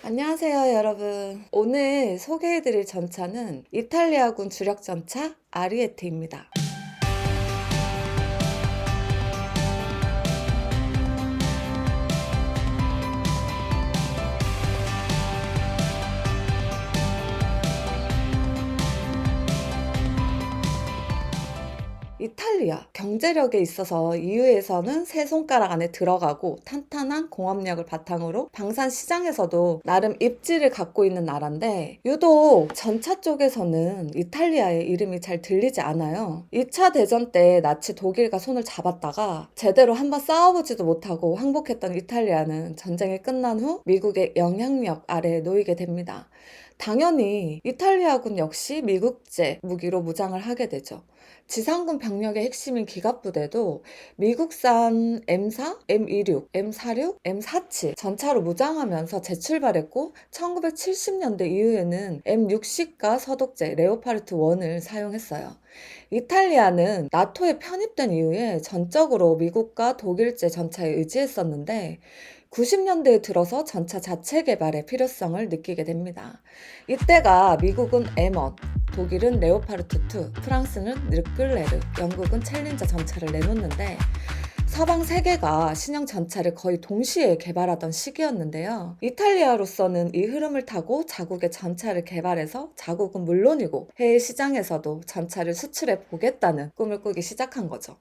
안녕하세요, 여러분. 오늘 소개해드릴 전차는 이탈리아군 주력 전차 아리에테입니다. 이탈리아 경제력에 있어서 EU에서는 세 손가락 안에 들어가고 탄탄한 공업력을 바탕으로 방산 시장에서도 나름 입지를 갖고 있는 나라인데, 유독 전차 쪽에서는 이탈리아의 이름이 잘 들리지 않아요. 2차 대전 때 나치 독일과 손을 잡았다가 제대로 한번 싸워보지도 못하고 항복했던 이탈리아는 전쟁이 끝난 후 미국의 영향력 아래에 놓이게 됩니다. 당연히 이탈리아군 역시 미국제 무기로 무장을 하게 되죠. 지상군 병력의 핵심인 기갑부대도 미국산 M4, M26, M46, M47 전차로 무장하면서 재출발했고, 1970년대 이후에는 M60과 서독제 레오파르트 1을 사용했어요. 이탈리아는 나토에 편입된 이후에 전적으로 미국과 독일제 전차에 의지했었는데, 90년대에 들어서 전차 자체 개발의 필요성을 느끼게 됩니다. 이때가 미국은 M1, 독일은 레오파르트 2, 프랑스는 르클레르, 영국은 챌린저 전차를 내놓는데, 서방 세계가 신형 전차를 거의 동시에 개발하던 시기였는데요. 이탈리아로서는 이 흐름을 타고 자국의 전차를 개발해서 자국은 물론이고 해외 시장에서도 전차를 수출해 보겠다는 꿈을 꾸기 시작한 거죠.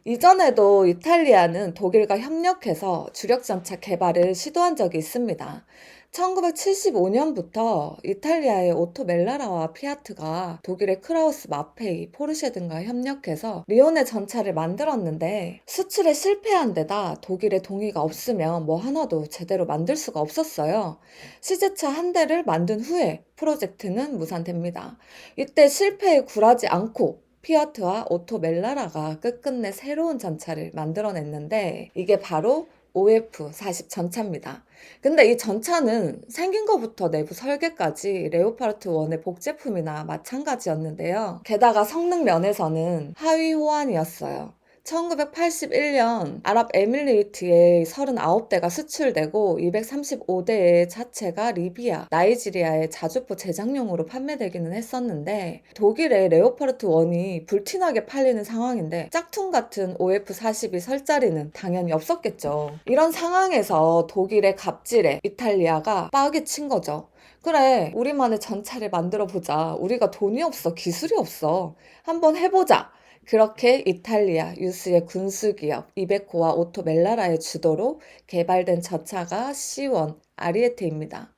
이전에도 이탈리아는 독일과 협력해서 주력 전차 개발을 시도한 적이 있습니다. 1975년부터 이탈리아의 오토 멜라라와 피아트가 독일의 크라우스 마페이, 포르쉐 등과 협력해서 리온의 전차를 만들었는데, 수출에 실패한 데다 독일의 동의가 없으면 뭐 하나도 제대로 만들 수가 없었어요. 시제차 한 대를 만든 후에 프로젝트는 무산됩니다. 이때 실패에 굴하지 않고 피아트와 오토 멜라라가 끝끝내 새로운 전차를 만들어냈는데, 이게 바로 OF40 전차입니다. 근데 이 전차는 생긴 것부터 내부 설계까지 레오파르트 1의 복제품이나 마찬가지였는데요. 게다가 성능 면에서는 하위 호환이었어요. 1981년 아랍에미리트에 39대가 수출되고 235대의 차체가 리비아, 나이지리아의 자주포 제작용으로 판매되기는 했었는데, 독일의 레오파르트 1이 불티나게 팔리는 상황인데 짝퉁 같은 OF40이 설 자리는 당연히 없었겠죠. 이런 상황에서 독일의 갑질에 이탈리아가 빡이 친 거죠. 그래, 우리만의 전차를 만들어 보자. 우리가 돈이 없어, 기술이 없어. 한번 해보자. 그렇게 이탈리아 유수의 군수기업 이베코와 오토 멜라라의 주도로 개발된 전차가 C1 아리에테입니다.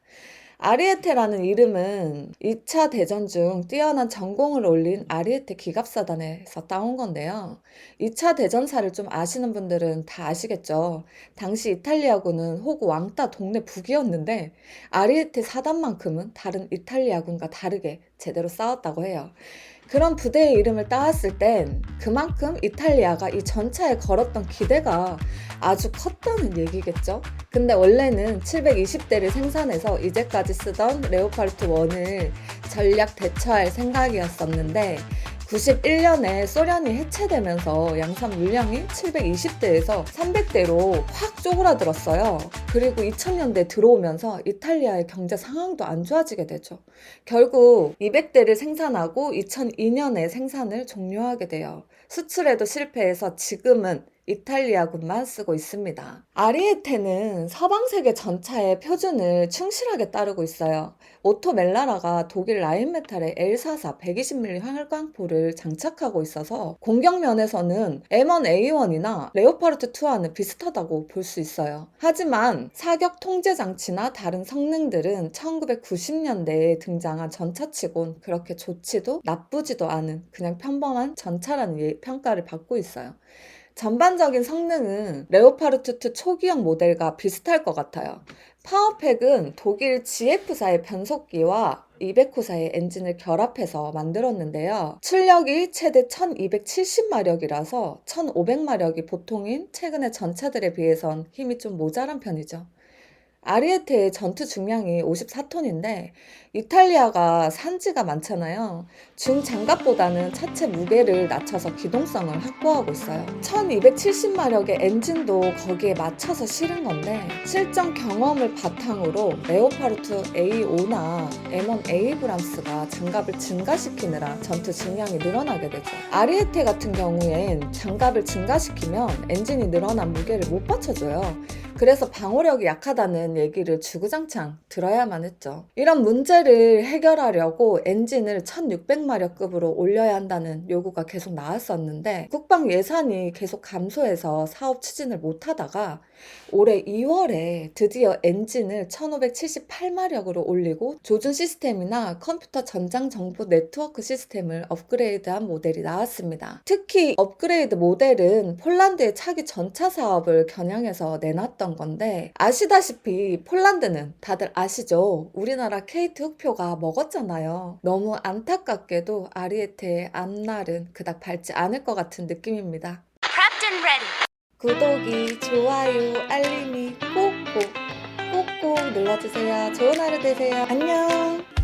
아리에테라는 이름은 2차 대전 중 뛰어난 전공을 올린 아리에테 기갑사단에서 따온 건데요. 2차 대전사를 좀 아시는 분들은 다 아시겠죠. 당시 이탈리아군은 호구 왕따 동네 북이었는데, 아리에테 사단만큼은 다른 이탈리아군과 다르게 제대로 싸웠다고 해요. 그런 부대의 이름을 따왔을 땐 그만큼 이탈리아가 이 전차에 걸었던 기대가 아주 컸다는 얘기겠죠. 근데 원래는 720대를 생산해서 이제까지 쓰던 레오파르트 1을 전략 대처할 생각이었었는데, 91년에 소련이 해체되면서 양산 물량이 720대에서 300대로 확 쪼그라들었어요. 그리고 2000년대 들어오면서 이탈리아의 경제 상황도 안 좋아지게 되죠. 결국 200대를 생산하고 2002년에 생산을 종료하게 돼요. 수출에도 실패해서 지금은 이탈리아군만 쓰고 있습니다. 아리에테는 서방세계 전차의 표준을 충실하게 따르고 있어요. 오토 멜라라가 독일 라인메탈의 L44 120mm 활광포를 장착하고 있어서 공격 면에서는 M1A1이나 레오파르트 2와는 비슷하다고 볼 수 있어요. 하지만 사격 통제 장치나 다른 성능들은 1990년대에 등장한 전차치곤 그렇게 좋지도 나쁘지도 않은 그냥 평범한 전차라는 평가를 받고 있어요. 전반적인 성능은 레오파르트 2 초기형 모델과 비슷할 것 같아요. 파워팩은 독일 GF사의 변속기와 이베코사의 엔진을 결합해서 만들었는데요. 출력이 최대 1270마력이라서 1500마력이 보통인 최근의 전차들에 비해선 힘이 좀 모자란 편이죠. 아리에테의 전투 중량이 54톤인데 이탈리아가 산지가 많잖아요. 중장갑보다는 차체 무게를 낮춰서 기동성을 확보하고 있어요. 1270마력의 엔진도 거기에 맞춰서 실은 건데 실전 경험을 바탕으로 레오파르트 A5나 M1 에이브람스가 장갑을 증가시키느라 전투 중량이 늘어나게 되죠. 아리에테 같은 경우엔 장갑을 증가시키면 엔진이 늘어난 무게를 못 받쳐줘요. 그래서 방어력이 약하다는 얘기를 주구장창 들어야만 했죠. 이런 문제를 해결하려고 엔진을 1600마력급으로 올려야 한다는 요구가 계속 나왔었는데 국방 예산이 계속 감소해서 사업 추진을 못하다가 올해 2월에 드디어 엔진을 1578마력으로 올리고 조준 시스템이나 컴퓨터 전장 정보 네트워크 시스템을 업그레이드한 모델이 나왔습니다. 특히 업그레이드 모델은 폴란드의 차기 전차 사업을 겨냥해서 내놨던 건데 아시다시피 폴란드는 다들 아시죠? 우리나라 케이트 흑표가 먹었잖아요. 너무 안타깝게도 아리에테의 앞날은 그닥 밝지 않을 것 같은 느낌입니다. 구독이, 좋아요, 알림이 꼭꼭 눌러주세요. 좋은 하루 되세요. 안녕.